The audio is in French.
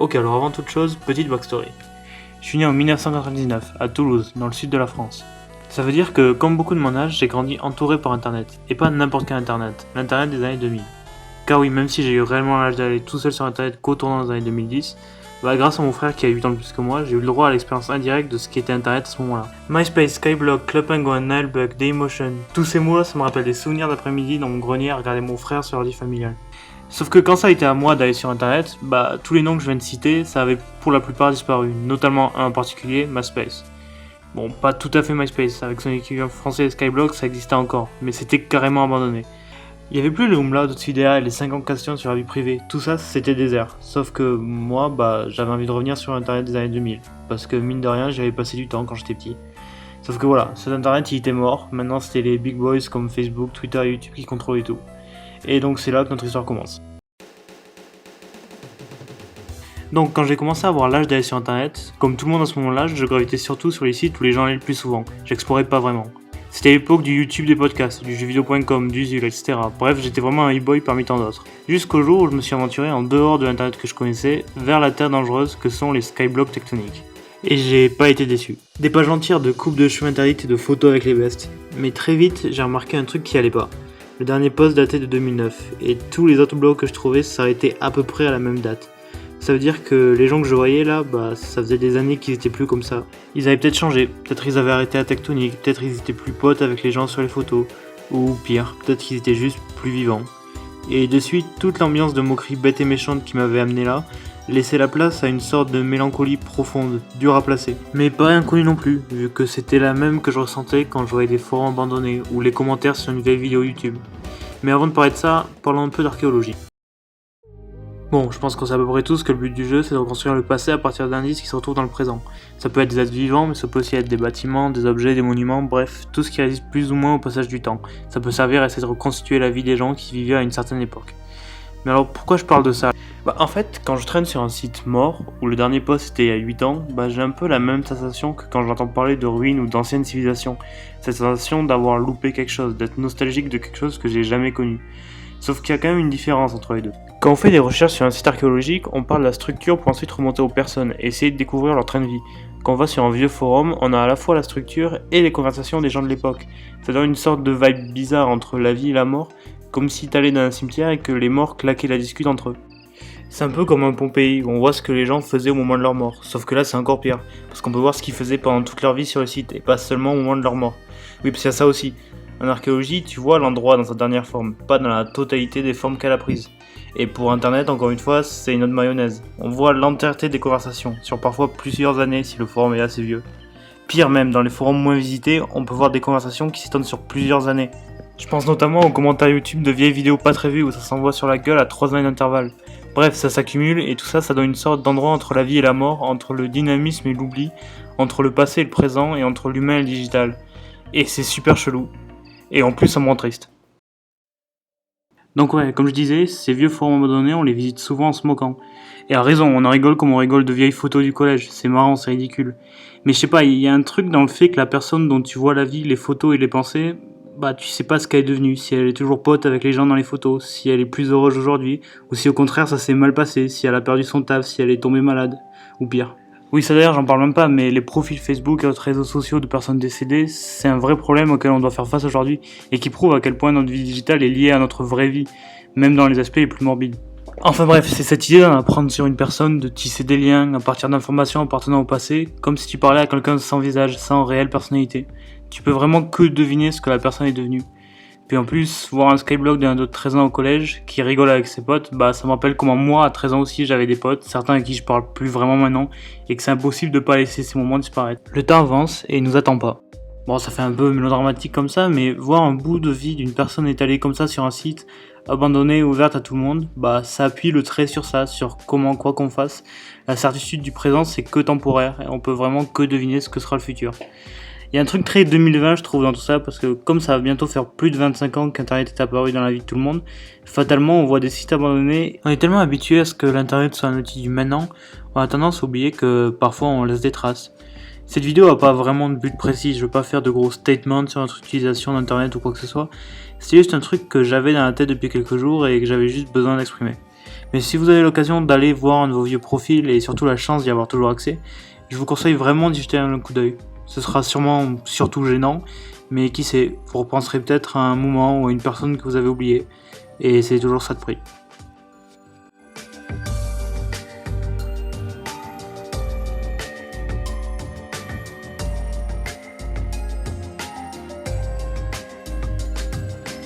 Ok, alors avant toute chose, petite backstory. Je suis né en 1999, à Toulouse, dans le sud de la France. Ça veut dire que, comme beaucoup de mon âge, j'ai grandi entouré par internet, et pas n'importe quel internet, l'internet des années 2000. Car oui, même si j'ai eu réellement l'âge d'aller tout seul sur internet qu'au tournant des années 2010, grâce à mon frère qui a 8 ans de plus que moi, j'ai eu le droit à l'expérience indirecte de ce qu'était internet à ce moment-là. MySpace, Skyblock, Club Penguin, Nilebug, Daymotion, tous ces mots ça me rappelle des souvenirs d'après-midi dans mon grenier à regarder mon frère sur l'ordi familial. Sauf que quand ça a été à moi d'aller sur internet, tous les noms que je viens de citer, ça avait pour la plupart disparu, notamment un en particulier, MySpace. Bon, pas tout à fait MySpace, avec son équivalent français Skyblock ça existait encore, mais c'était carrément abandonné. Il n'y avait plus le Umlaut de Vidéa et les 50 questions sur la vie privée, tout ça c'était désert. Sauf que moi, j'avais envie de revenir sur internet des années 2000, parce que mine de rien j'y avais passé du temps quand j'étais petit. Sauf que voilà, cet internet il était mort, maintenant c'était les big boys comme Facebook, Twitter et YouTube qui contrôlaient tout. Et donc c'est là que notre histoire commence. Donc quand j'ai commencé à avoir l'âge d'aller sur internet, comme tout le monde à ce moment-là, je gravitais surtout sur les sites où les gens allaient le plus souvent, j'explorais pas vraiment. C'était l'époque du YouTube des podcasts, du jeuxvideo.com, du Zul, etc. Bref, j'étais vraiment un e-boy parmi tant d'autres. Jusqu'au jour où je me suis aventuré en dehors de l'internet que je connaissais, vers la terre dangereuse que sont les skyblocks tectoniques. Et j'ai pas été déçu. Des pages entières de coupes de cheveux interdites et de photos avec les bestes. Mais très vite, j'ai remarqué un truc qui allait pas. Le dernier post datait de 2009, et tous les autres blogs que je trouvais s'arrêtaient à peu près à la même date. Ça veut dire que les gens que je voyais là, ça faisait des années qu'ils étaient plus comme ça. Ils avaient peut-être changé, peut-être ils avaient arrêté la tectonique, peut-être ils étaient plus potes avec les gens sur les photos, ou pire, peut-être qu'ils étaient juste plus vivants. Et de suite, toute l'ambiance de moquerie bête et méchante qui m'avait amené là, laissait la place à une sorte de mélancolie profonde, dure à placer. Mais pas inconnue non plus, vu que c'était la même que je ressentais quand je voyais des forums abandonnés, ou les commentaires sur une vieille vidéo YouTube. Mais avant de parler de ça, parlons un peu d'archéologie. Bon, je pense qu'on sait à peu près tous que le but du jeu, c'est de reconstruire le passé à partir d'indices qui se retrouvent dans le présent. Ça peut être des êtres vivants, mais ça peut aussi être des bâtiments, des objets, des monuments, bref, tout ce qui résiste plus ou moins au passage du temps. Ça peut servir à essayer de reconstituer la vie des gens qui vivaient à une certaine époque. Mais alors, pourquoi je parle de ça ? En fait, quand je traîne sur un site mort, où le dernier post était il y a 8 ans, j'ai un peu la même sensation que quand j'entends parler de ruines ou d'anciennes civilisations. Cette sensation d'avoir loupé quelque chose, d'être nostalgique de quelque chose que j'ai jamais connu. Sauf qu'il y a quand même une différence entre les deux. Quand on fait des recherches sur un site archéologique, on parle de la structure pour ensuite remonter aux personnes et essayer de découvrir leur train de vie. Quand on va sur un vieux forum, on a à la fois la structure et les conversations des gens de l'époque. Ça donne une sorte de vibe bizarre entre la vie et la mort, comme si t'allais dans un cimetière et que les morts claquaient la discute entre eux. C'est un peu comme un Pompéi, où on voit ce que les gens faisaient au moment de leur mort, sauf que là c'est encore pire, parce qu'on peut voir ce qu'ils faisaient pendant toute leur vie sur le site, et pas seulement au moment de leur mort. Oui, parce qu'il y a ça aussi. En archéologie, tu vois l'endroit dans sa dernière forme, pas dans la totalité des formes qu'elle a prises. Et pour internet, encore une fois, c'est une autre mayonnaise. On voit l'entièreté des conversations, sur parfois plusieurs années si le forum est assez vieux. Pire même, dans les forums moins visités, on peut voir des conversations qui s'étendent sur plusieurs années. Je pense notamment aux commentaires YouTube de vieilles vidéos pas très vues où ça s'envoie sur la gueule à 3 années d'intervalle. Bref, ça s'accumule et tout ça donne une sorte d'endroit entre la vie et la mort, entre le dynamisme et l'oubli, entre le passé et le présent et entre l'humain et le digital. Et c'est super chelou. Et en plus, ça me rend triste. Donc ouais, comme je disais, ces vieux forums abandonnés, on les visite souvent en se moquant. Et à raison, on en rigole comme on rigole de vieilles photos du collège, c'est marrant, c'est ridicule. Mais je sais pas, il y a un truc dans le fait que la personne dont tu vois la vie, les photos et les pensées, tu sais pas ce qu'elle est devenue, si elle est toujours pote avec les gens dans les photos, si elle est plus heureuse aujourd'hui, ou si au contraire ça s'est mal passé, si elle a perdu son taf, si elle est tombée malade, ou pire. Oui, ça d'ailleurs, j'en parle même pas, mais les profils Facebook et autres réseaux sociaux de personnes décédées, c'est un vrai problème auquel on doit faire face aujourd'hui, et qui prouve à quel point notre vie digitale est liée à notre vraie vie, même dans les aspects les plus morbides. Enfin bref, c'est cette idée d'en apprendre sur une personne, de tisser des liens à partir d'informations appartenant au passé, comme si tu parlais à quelqu'un sans visage, sans réelle personnalité. Tu peux vraiment que deviner ce que la personne est devenue. Puis en plus, voir un skyblock d'un de 13 ans au collège, qui rigole avec ses potes, ça me rappelle comment moi, à 13 ans aussi, j'avais des potes, certains à qui je parle plus vraiment maintenant, et que c'est impossible de pas laisser ces moments disparaître. Le temps avance, et il nous attend pas. Bon, ça fait un peu mélodramatique comme ça, mais voir un bout de vie d'une personne étalée comme ça sur un site, abandonnée, ouverte à tout le monde, ça appuie le trait sur ça, sur comment, quoi qu'on fasse. La certitude du présent, c'est que temporaire, et on peut vraiment que deviner ce que sera le futur. Il y a un truc très 2020 je trouve dans tout ça, parce que comme ça va bientôt faire plus de 25 ans qu'Internet est apparu dans la vie de tout le monde, fatalement on voit des sites abandonnés. On est tellement habitué à ce que l'Internet soit un outil du maintenant, on a tendance à oublier que parfois on laisse des traces. Cette vidéo a pas vraiment de but précis, je veux pas faire de gros statements sur notre utilisation d'Internet ou quoi que ce soit, c'est juste un truc que j'avais dans la tête depuis quelques jours et que j'avais juste besoin d'exprimer. Mais si vous avez l'occasion d'aller voir un de vos vieux profils et surtout la chance d'y avoir toujours accès, je vous conseille vraiment d'y jeter un coup d'œil. Ce sera sûrement surtout gênant, mais qui sait, vous repenserez peut-être à un moment ou à une personne que vous avez oublié, et c'est toujours ça de prix.